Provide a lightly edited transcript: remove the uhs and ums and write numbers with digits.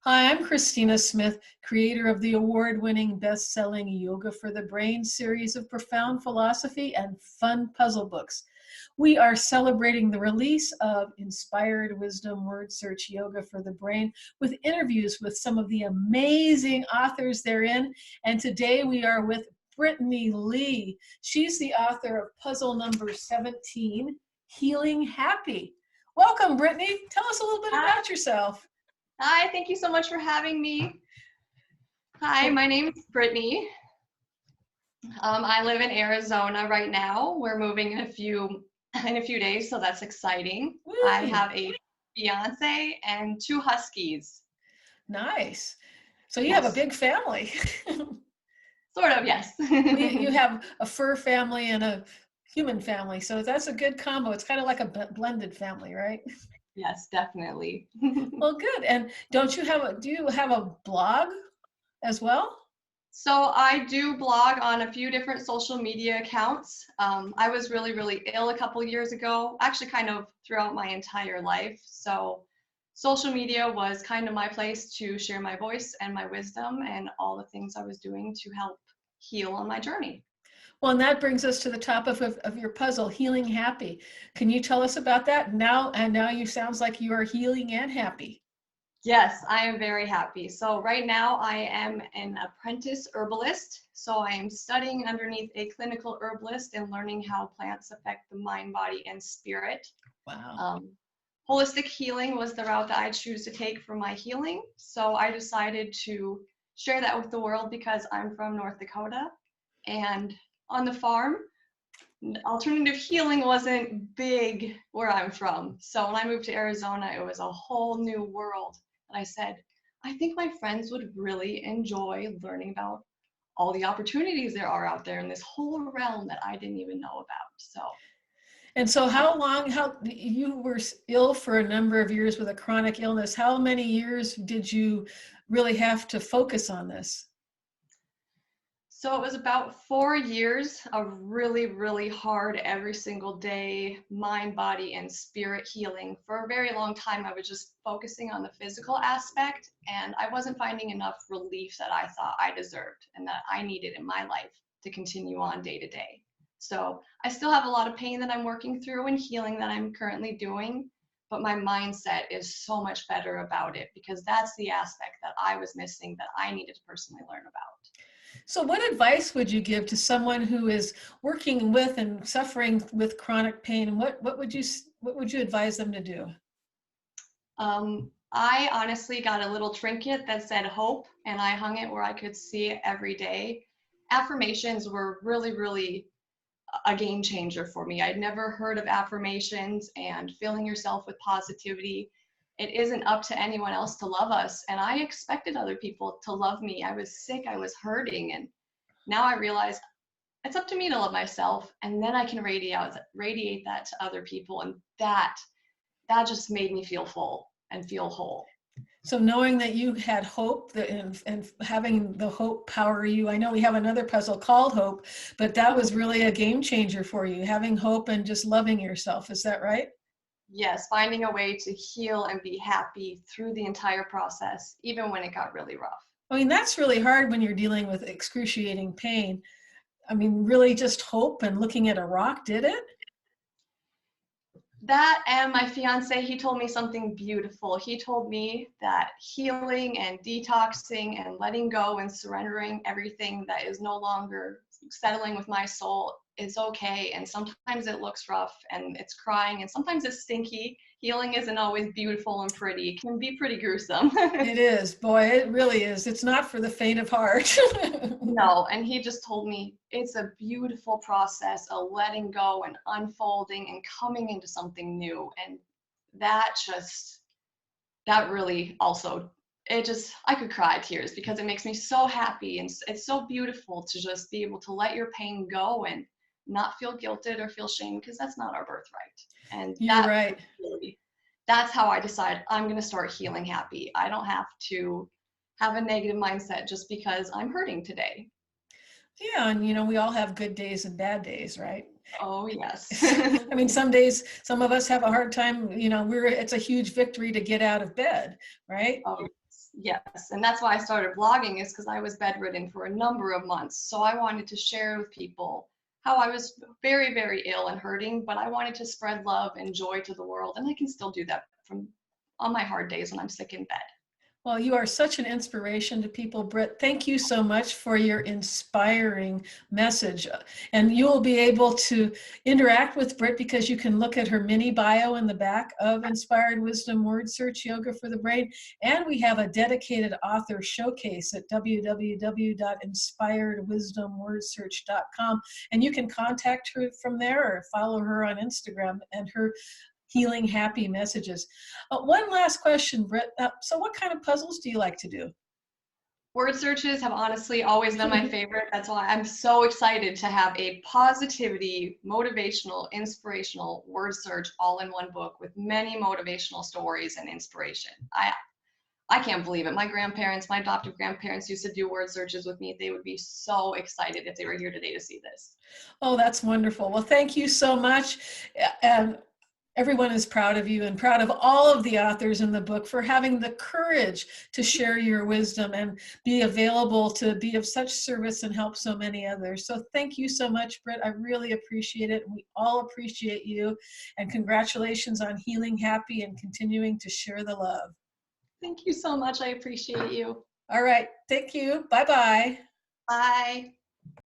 Hi, I'm Cristina Smith, creator of the award-winning best-selling Yoga for the Brain series of profound philosophy and fun puzzle books. We are celebrating the release of Inspired Wisdom Word Search Yoga for the Brain with interviews with some of the amazing authors therein. And today we are with Brittany Lee. She's the author of puzzle number 17, Healing Happy. Welcome, Brittany. Tell us a little bit Hi. about yourself. Hi, thank you so much for having me. Hi, my name is Brittany. I live in Arizona right now. We're moving in a few days, so that's exciting. Woo. I have a fiance and two huskies. Nice. So you have a Yes. big family. Sort of, yes. You have a fur family and a human family. So that's a good combo. It's kind of like a blended family, right? Yes, definitely. Well, good. And do you have a blog as well? So I do blog on a few different social media accounts. I was really ill a couple years ago, actually kind of throughout my entire life. So social media was kind of my place to share my voice and my wisdom and all the things I was doing to help heal on my journey. Well, and that brings us to the top of your puzzle, Healing Happy. Can you tell us about that now? And now you sounds like you are healing and happy. Yes, I am very happy. So right now I am an apprentice herbalist. So I am studying underneath a clinical herbalist and learning how plants affect the mind, body, and spirit. Wow. Holistic healing was the route that I choose to take for my healing. So I decided to share that with the world because I'm from North Dakota, and on the farm, alternative healing wasn't big where I'm from. So when I moved to Arizona, it was a whole new world. And I said, I think my friends would really enjoy learning about all the opportunities there are out there in this whole realm that I didn't even know about. So And so how you were ill for a number of years with a chronic illness. How many years did you really have to focus on this? So it was about 4 years of really hard every single day, mind, body, and spirit healing. For a very long time, I was just focusing on the physical aspect, and I wasn't finding enough relief that I thought I deserved and that I needed in my life to continue on day to day. So I still have a lot of pain that I'm working through and healing that I'm currently doing, but my mindset is so much better about it because that's the aspect that I was missing that I needed to personally learn about. So what advice would you give to someone who is working with and suffering with chronic pain? What would you advise them to do? I honestly got a little trinket that said hope, and I hung it where I could see it every day. Affirmations were really a game changer for me. I'd never heard of affirmations and filling yourself with positivity. It isn't up to anyone else to love us. And I expected other people to love me. I was sick, I was hurting. And now I realize it's up to me to love myself. And then I can radiate that to other people. And that just made me feel full and feel whole. So knowing that you had hope and having the hope power you, I know we have another puzzle called Hope, but that was really a game changer for you, having hope and just loving yourself. Is that right? Yes, finding a way to heal and be happy through the entire process, even when it got really rough. I mean, that's really hard when you're dealing with excruciating pain. I mean, really just hope and looking at a rock did it? That and my fiance, he told me something beautiful. He told me that healing and detoxing and letting go and surrendering everything that is no longer settling with my soul is okay. And sometimes it looks rough and it's crying and sometimes it's stinky. Healing isn't always beautiful and pretty. It can be pretty gruesome. It is, boy, it really is. It's not for the faint of heart. No, and he just told me it's a beautiful process of letting go and unfolding and coming into something new. And that just, that really also, it just, I could cry tears because it makes me so happy. And it's so beautiful to just be able to let your pain go and not feel guilted or feel shame because that's not our birthright. And You're right. really, that's how I decided I'm going to start healing happy. I don't have to have a negative mindset just because I'm hurting today. Yeah, and we all have good days and bad days, right? Oh, yes. I mean, some days, some of us have a hard time, it's a huge victory to get out of bed, right? Oh, yes. And that's why I started blogging, is because I was bedridden for a number of months. So I wanted to share with people how I was very, very ill and hurting, but I wanted to spread love and joy to the world. And I can still do that from on my hard days when I'm sick in bed. Well, you are such an inspiration to people, Britt. Thank you so much for your inspiring message. And you will be able to interact with Britt because you can look at her mini bio in the back of Inspired Wisdom Word Search Yoga for the Brain. And we have a dedicated author showcase at www.inspiredwisdomwordsearch.com. And you can contact her from there or follow her on Instagram and her healing, happy messages. One last question, Britt. So what kind of puzzles do you like to do? Word searches have honestly always been my favorite. That's why I'm so excited to have a positivity, motivational, inspirational word search all in one book with many motivational stories and inspiration. I can't believe it. My grandparents, my adoptive grandparents used to do word searches with me. They would be so excited if they were here today to see this. Oh, that's wonderful. Well, thank you so much. And everyone is proud of you and proud of all of the authors in the book for having the courage to share your wisdom and be available to be of such service and help so many others. So thank you so much, Britt. I really appreciate it. We all appreciate you. And congratulations on healing happy and continuing to share the love. Thank you so much. I appreciate you. All right. Thank you. Bye-bye. Bye.